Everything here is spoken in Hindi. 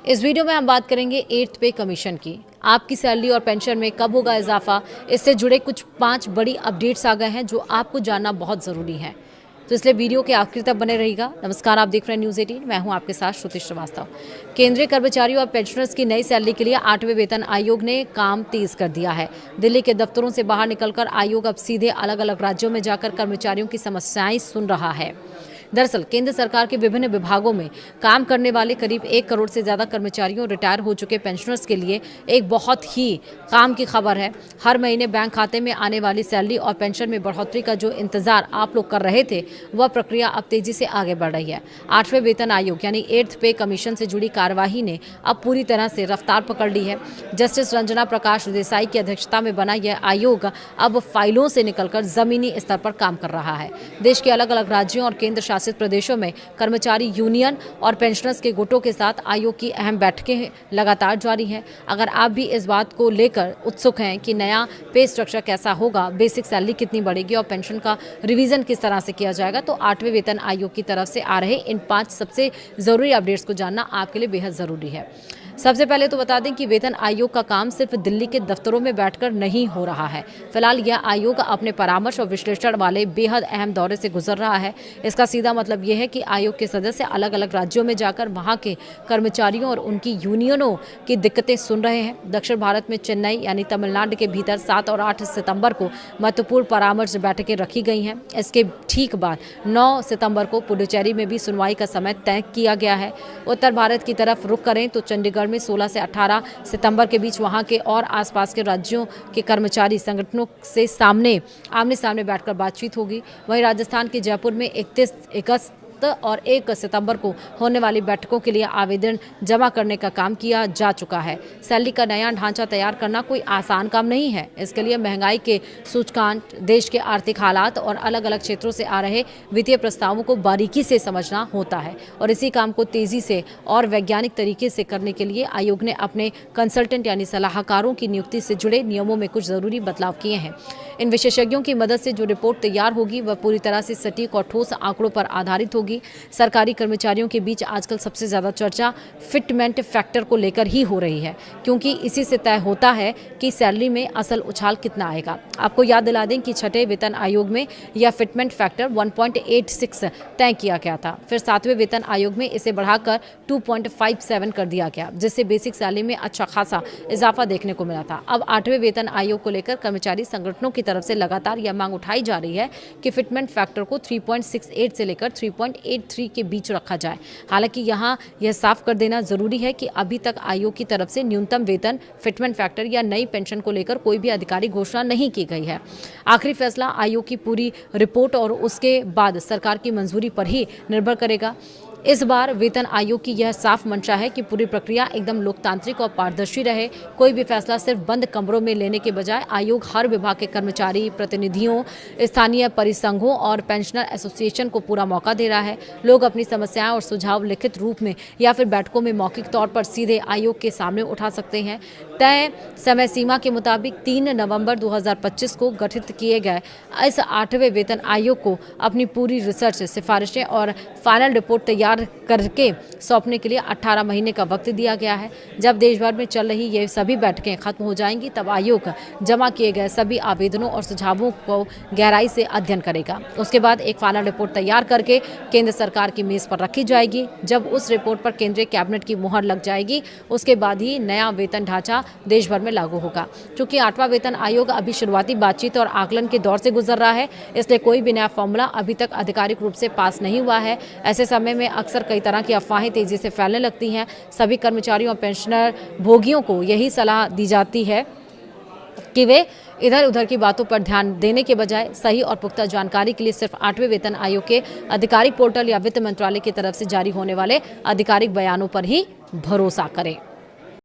इस वीडियो में हम बात करेंगे 8th पे कमीशन की। आपकी सैलरी और पेंशन में कब होगा इजाफा, इससे जुड़े कुछ 5 बड़ी अपडेट्स आ गए हैं जो आपको जानना बहुत ज़रूरी है, तो इसलिए वीडियो के आखिर तक बने रहिएगा। नमस्कार, आप देख रहे हैं न्यूज़ 18, मैं हूं आपके साथ श्रुति श्रीवास्तव। केंद्रीय कर्मचारियों और पेंशनर्स की नई सैलरी के लिए 8वें वेतन आयोग ने काम तेज कर दिया है। दिल्ली के दफ्तरों से बाहर निकलकर आयोग अब सीधे अलग अलग राज्यों में जाकर कर्मचारियों की समस्याएं सुन रहा है। दरअसल केंद्र सरकार के विभिन्न विभागों में काम करने वाले करीब 1 करोड़ से ज़्यादा कर्मचारियों, रिटायर हो चुके पेंशनर्स के लिए एक बहुत ही काम की खबर है। हर महीने बैंक खाते में आने वाली सैलरी और पेंशन में बढ़ोतरी का जो इंतजार आप लोग कर रहे थे, वह प्रक्रिया अब तेजी से आगे बढ़ रही है। 8वें वेतन आयोग यानी 8th पे कमीशन से जुड़ी कार्यवाही ने अब पूरी तरह से रफ्तार पकड़ ली है। जस्टिस रंजना प्रकाश देसाई की अध्यक्षता में बना यह आयोग अब फाइलों से निकलकर जमीनी स्तर पर काम कर रहा है। देश के अलग अलग राज्यों और केंद्र शासित प्रदेशों में कर्मचारी यूनियन और पेंशनर्स के गुटों के साथ आयोग की अहम बैठकें लगातार जारी हैं। अगर आप भी इस बात को लेकर उत्सुक हैं कि नया पे स्ट्रक्चर कैसा होगा, बेसिक सैलरी कितनी बढ़ेगी और पेंशन का रिवीजन किस तरह से किया जाएगा, तो 8वें वेतन आयोग की तरफ से आ रहे इन 5 सबसे जरूरी अपडेट्स को जानना आपके लिए बेहद जरूरी है। सबसे पहले तो बता दें कि वेतन आयोग का काम सिर्फ दिल्ली के दफ्तरों में बैठकर नहीं हो रहा है। फिलहाल यह आयोग अपने परामर्श और विश्लेषण वाले बेहद अहम दौरे से गुजर रहा है। इसका सीधा मतलब यह है कि आयोग के सदस्य अलग अलग राज्यों में जाकर वहां के कर्मचारियों और उनकी यूनियनों की दिक्कतें सुन रहे हैं। दक्षिण भारत में चेन्नई यानी तमिलनाडु के भीतर 7 और 8 सितंबर को महत्वपूर्ण परामर्श बैठकें रखी गई हैं। इसके ठीक बाद 9 सितंबर को पुडुचेरी में भी सुनवाई का समय तय किया गया है। उत्तर भारत की तरफ रुख करें तो चंडीगढ़ में 16 से 18 सितंबर के बीच वहां के और आसपास के राज्यों के कर्मचारी संगठनों से आमने सामने बैठकर बातचीत होगी। वहीं राजस्थान के जयपुर में 31 अगस्त और 1 सितंबर को होने वाली बैठकों के लिए आवेदन जमा करने का काम किया जा चुका है। सैलरी का नया ढांचा तैयार करना कोई आसान काम नहीं है। इसके लिए महंगाई के सूचकांक, देश के आर्थिक हालात और अलग अलग क्षेत्रों से आ रहे वित्तीय प्रस्तावों को बारीकी से समझना होता है और इसी काम को तेजी से और वैज्ञानिक तरीके से करने के लिए आयोग ने अपने कंसल्टेंट यानी सलाहकारों की नियुक्ति से जुड़े नियमों में कुछ जरूरी बदलाव किए हैं। इन विशेषज्ञों की मदद से जो रिपोर्ट तैयार होगी वह पूरी तरह से सटीक और ठोस आंकड़ों पर आधारित होगी। सरकारी कर्मचारियों के बीच आजकल सबसे ज्यादा चर्चा फिटमेंट फैक्टर को लेकर ही हो रही है, क्योंकि इसी से तय होता है कि सैलरी में असल उछाल कितना आएगा। आपको याद दिला दें कि 6ठे वेतन आयोग में यह फिटमेंट फैक्टर 1.86 तय किया गया था। फिर 7वें वेतन आयोग में इसे बढ़ाकर 2.57 कर दिया गया, जिससे बेसिक सैलरी में अच्छा खासा इजाफा देखने को मिला था। अब 8वें वेतन आयोग को लेकर कर्मचारी संगठनों की तरफ से लगातार यह मांग उठाई जा रही है कि फिटमेंट फैक्टर को 3.68 से लेकर 3.83 के बीच रखा जाए। हालांकि यहां यह साफ कर देना जरूरी है कि अभी तक आयोग की तरफ से न्यूनतम वेतन, फिटमेंट फैक्टर या नई पेंशन को लेकर कोई भी आधिकारिक घोषणा नहीं की गई है। आखिरी फैसला आयोग की पूरी रिपोर्ट और उसके बाद सरकार की मंजूरी पर ही निर्भर करेगा। इस बार वेतन आयोग की यह साफ मंशा है कि पूरी प्रक्रिया एकदम लोकतांत्रिक और पारदर्शी रहे। कोई भी फैसला सिर्फ बंद कमरों में लेने के बजाय आयोग हर विभाग के कर्मचारी प्रतिनिधियों, स्थानीय परिसंघों और पेंशनर एसोसिएशन को पूरा मौका दे रहा है। लोग अपनी समस्याएं और सुझाव लिखित रूप में या फिर बैठकों में मौखिक तौर पर सीधे आयोग के सामने उठा सकते हैं। तय समय सीमा के मुताबिक 3 नवंबर 2025 को गठित किए गए इस 8वें वेतन आयोग को अपनी पूरी रिसर्च, सिफारिशें और फाइनल रिपोर्ट तैयार करके सौंपने के लिए 18 महीने का वक्त दिया गया है। जब देश भर में चल रही ये सभी बैठकें खत्म हो जाएंगी, तब आयोग जमा किए गए सभी आवेदनों और सुझावों को गहराई से अध्ययन करेगा। उसके बाद एक फाइनल रिपोर्ट तैयार करके केंद्र सरकार की मेज पर रखी जाएगी। जब उस रिपोर्ट पर केंद्रीय कैबिनेट की मुहर लग जाएगी, उसके बाद ही नया वेतन ढांचा देश भर में लागू होगा। क्योंकि 8वां वेतन आयोग अभी शुरुआती बातचीत और आकलन के दौर से गुजर रहा है, इसलिए कोई भी नया फॉर्मूला अभी तक आधिकारिक रूप से पास नहीं हुआ है। ऐसे समय में अक्सर कई तरह की अफवाहें तेजी से फैलने लगती हैं। सभी कर्मचारियों और पेंशनर भोगियों को यही सलाह दी जाती है कि वे इधर उधर की बातों पर ध्यान देने के बजाय सही और पुख्ता जानकारी के लिए सिर्फ 8वें वेतन आयोग के आधिकारिक पोर्टल या वित्त मंत्रालय की तरफ से जारी होने वाले आधिकारिक बयानों पर ही भरोसा करें।